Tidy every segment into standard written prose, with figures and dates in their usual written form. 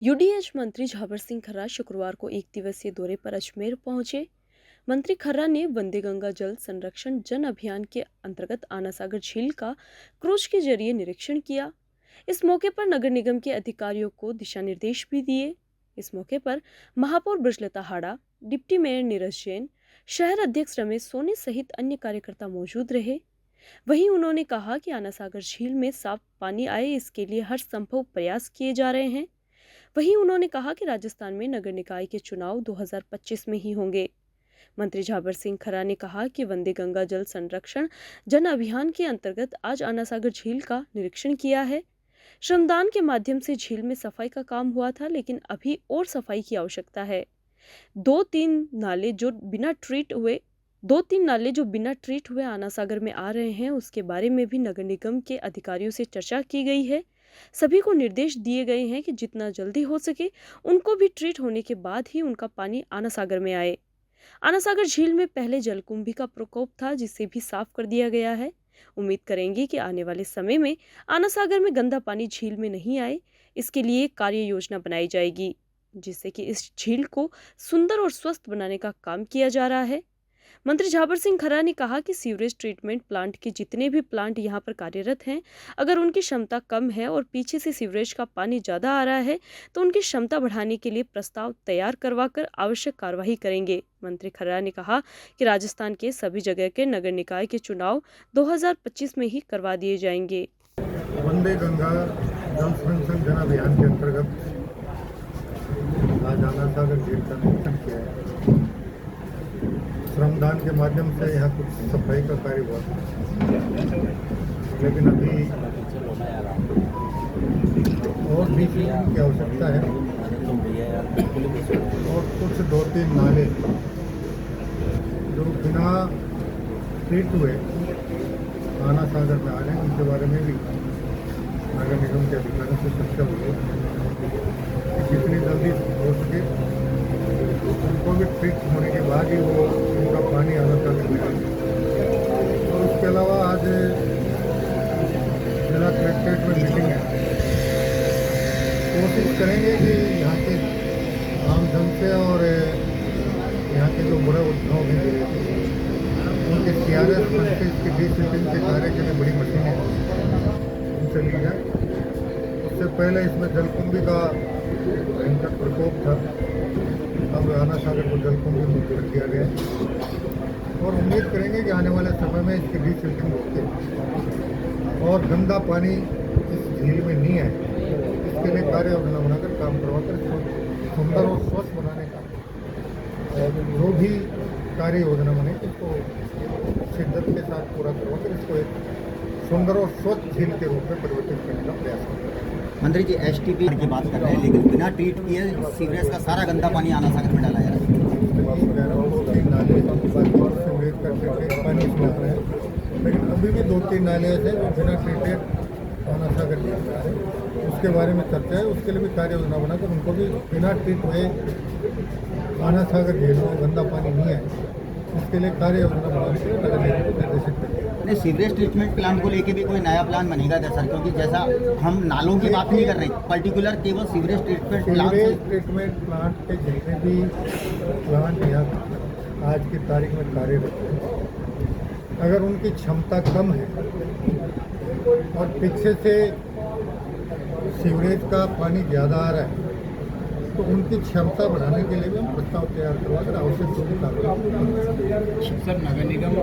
UDH मंत्री झाबर सिंह खर्रा शुक्रवार को एक दिवसीय दौरे पर अजमेर पहुंचे। मंत्री खर्रा ने वंदे गंगा जल संरक्षण जन अभियान के अंतर्गत आना सागर झील का क्रूज के जरिए निरीक्षण किया। इस मौके पर नगर निगम के अधिकारियों को दिशा निर्देश भी दिए। इस मौके पर महापौर ब्रजलता हाड़ा, डिप्टी मेयर नीरज जैन, शहर अध्यक्ष रमेश सोनी सहित अन्य कार्यकर्ता मौजूद रहे। वहीं उन्होंने कहा कि आना सागर झील में साफ पानी आए, इसके लिए हर संभव प्रयास किए जा रहे हैं। वहीं उन्होंने कहा कि राजस्थान में नगर निकाय के चुनाव 2025 में ही होंगे। मंत्री झाबर सिंह खर्रा ने कहा कि वंदे गंगा जल संरक्षण जन अभियान के अंतर्गत आज आना सागर झील का निरीक्षण किया है। श्रमदान के माध्यम से झील में सफाई का काम हुआ था, लेकिन अभी और सफाई की आवश्यकता है। दो तीन नाले जो बिना ट्रीट हुए आना सागर में आ रहे हैं, उसके बारे में भी नगर निगम के अधिकारियों से चर्चा की गई है। सभी को निर्देश दिए गए हैं कि जितना जल्दी हो सके उनको भी ट्रीट होने के बाद ही उनका पानी आना सागर में आए। आना सागर झील में पहले जलकुंभी का प्रकोप था, जिसे भी साफ कर दिया गया है। उम्मीद करेंगे कि आने वाले समय में आना सागर में गंदा पानी झील में नहीं आए। इसके लिए कार्य योजना बनाई जाएगी, जिससे कि इस झील को सुंदर और स्वस्थ बनाने का काम किया जा रहा है। मंत्री झाबर सिंह खर्रा ने कहा कि सीवरेज ट्रीटमेंट प्लांट के जितने भी प्लांट यहां पर कार्यरत हैं, अगर उनकी क्षमता कम है और पीछे से सीवरेज का पानी ज़्यादा आ रहा है, तो उनकी क्षमता बढ़ाने के लिए प्रस्ताव तैयार करवाकर आवश्यक कार्रवाई करेंगे। मंत्री खर्रा ने कहा कि राजस्थान के सभी जगह के नगर निकाय के चुनाव 2025 में ही करवा दिए जाएंगे। वंदे गंगा जल संरक्षण जन अभियान के अंतर्गत आज आना सागर झील का निरीक्षण किया है। श्रमदान के माध्यम से यहाँ कुछ सफाई का कार्य हुआ, लेकिन अभी और भी चीज़ों की आवश्यकता है और कुछ दो तीन नाले जो बिना ट्रीट हुए आना सागर में आ रहे हैं, उनके बारे में भी नगर निगम के अधिकारियों से चर्चा हुई है। जितनी जल्दी हो सके उनको भी ट्रीट होने के बाद ही वो उनका पानी आना सागर में आए। और उसके अलावा आज जिला कलेक्ट्रेट में मीटिंग है। कोशिश करेंगे कि यहाँ के आम जन से और यहाँ के जो बड़े उद्योग हैं उनके CRS की डीसिल्टिंग के कार्य के लिए बड़ी मशीनें उनसे ली जाए। उससे पहले इसमें जलकुंभी का भयंकर प्रकोप था, अब आना सागर को जलकुंभी मुक्त कर दिया गया और उम्मीद करेंगे कि आने वाले समय में इसकी डीसिल्टिंग होगी और गंदा पानी इस झील में नहीं आए। इसके लिए कार्य योजना बनाकर काम करवाकर इसको सुंदर और स्वच्छ बनाने का जो भी कार्य योजना बने इसको शिद्दत के साथ पूरा करवाकर इसको एक सुंदर और स्वच्छ झील के रूप में परिवर्तित करने का प्रयास करें। मंत्री जी STP की बात कर रहे हैं, लेकिन बिना ट्रीट किए सीवरेज का सारा गंदा पानी आना सागर में डाला जा रहा है। नाले सीवरेज का ट्रीटेड पानी इसमें आ रहा है, लेकिन अभी भी दो तीन नाले ऐसे जो बिना ट्रीटेड आना सागर में आ रहे हैं। उसके बारे में चर्चा है, उसके लिए भी कार्य योजना बनाकर उनको भी बिना ट्रीट हुए आना सागर झील में गंदा पानी नहीं आए, इसके लिए कार्य योजना बनाने के लिए नगर निगम को निर्देशित करेंगे। सीवरेज ट्रीटमेंट प्लांट को लेके भी कोई नया प्लान बनेगा क्या सर? क्योंकि जैसा हम नालों की बात नहीं कर रहे, पर्टिकुलर केवल सीवरेज ट्रीटमेंट प्लांट के जितने भी प्लांट यहाँ आज की तारीख में कार्यरत हैं, अगर उनकी क्षमता कम है और पीछे से सीवरेज का पानी ज़्यादा आ रहा है, तो उनकी क्षमता बढ़ाने के लिए भी हम प्रस्ताव तैयार करवाकर आवश्यक सभी कार्रवाई। सर, नगर निगम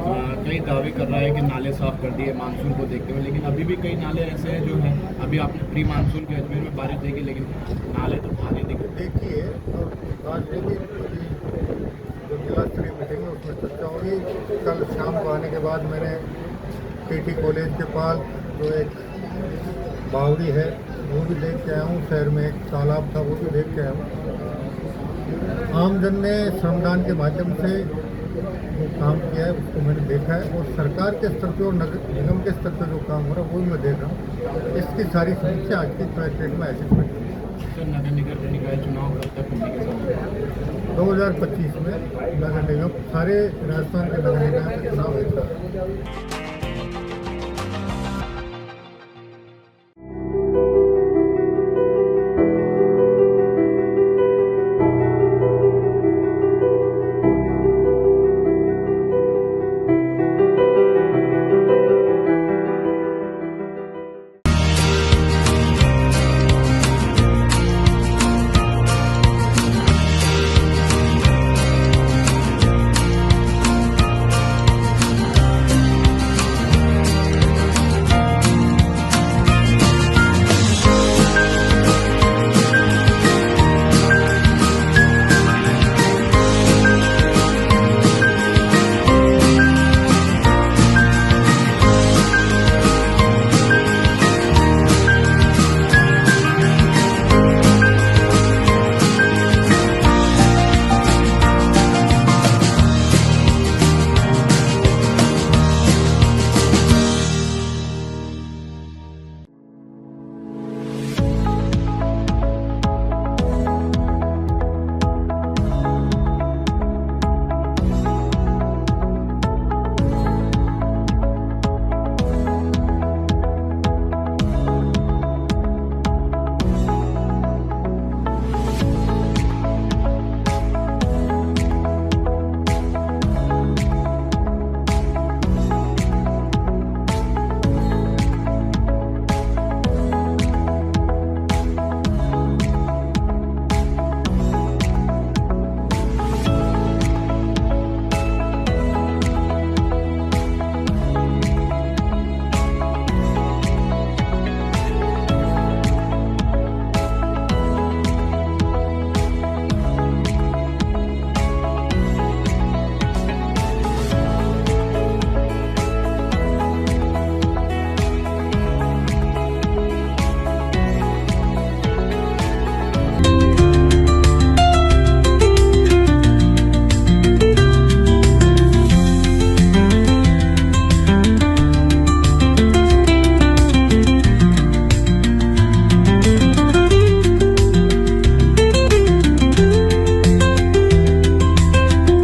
कई दावे कर रहा है कि नाले साफ कर दिए मानसून को देखते हुए, लेकिन अभी भी कई नाले ऐसे हैं जो हैं, अभी आपने प्री मानसून के अजमेर में बारिश देखी, लेकिन नाले तो खाली देखिए। और आज भी जो जिला स्तरीय मीटिंग है उसमें चर्चा होगी। कल शाम को आने के बाद मैंने KT कॉलेज के पास जो एक बावड़ी है वो भी देख के आया हूँ, शहर में एक तालाब था वो भी देख के आया हूँ। आमजन ने श्रमदान के माध्यम से जो काम किया है उसको मैंने देखा है और सरकार के स्तर पर और नगर निगम के स्तर पर जो काम हो रहा है वो भी मैं देख रहा हूँ। इसकी सारी समीक्षा आज की कलेक्ट्रेट में ऐसे सर, नगर निकाय चुनाव कब तक होने के समय? 2025 में नगर निगम सारे राजस्थान के नगर निकाय के चुनाव एक साथ।